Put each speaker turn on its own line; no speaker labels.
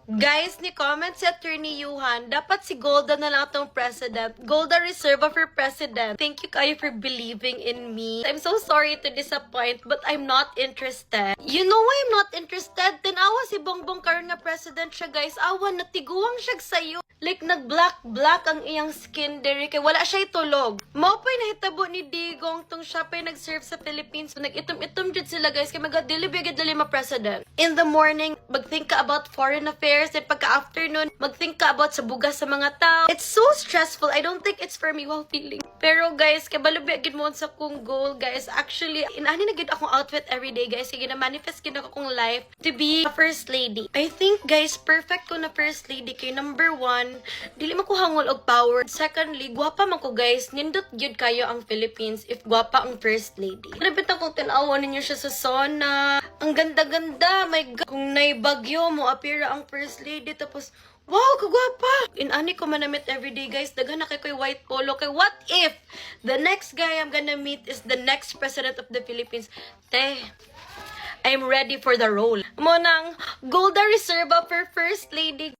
Guys, ni comment si Attorney Yuhan, dapat si Golda na lang itong president. Golda Reserva for president. Thank you kayo for believing in me. I'm so sorry to disappoint, but I'm not interested. You know why I'm not interested? Tinawa si Bongbong karon nga president siya, guys. Awan, natiguang siya sa'yo. Like, nag-black ang iyang skin dere kay wala siya itulog. Mao pa'y nahitabo ni Digong tong siya pa'y nag-serve sa Philippines. Nag-itom-itom dyan sila, guys, kay magadilibigid dali ma-president. In the morning, mag-think ka about foreign affairs, and pagka-afternoon, mag-think ka about sa bugas sa mga tao. It's so stressful. I don't think it's for me while feeling. Pero, guys, kay balubigid mo sa kong goal, guys. Actually, inani na gid akong outfit everyday, guys. Sige na manifest gid ako kong life to be a first lady. I think, guys, perfect ko na first lady kay number 1, dili man ko hangol og power. Secondly, gwapa man ko, guys. Nindot gyud kayo ang Philippines if gwapa ang first lady. Nabit akong tinawa ninyo siya sa sauna. Ang ganda-ganda. My God. Kung naibagyo mo, apira ang first lady. Tapos, wow, kagwapa! Inani ko manamit everyday, guys. Daghan na kay ko'y white polo. Kay what if the next guy I'm gonna meet is the next president of the Philippines? I'm ready for the role. Mo nang Golda Reserva for first lady.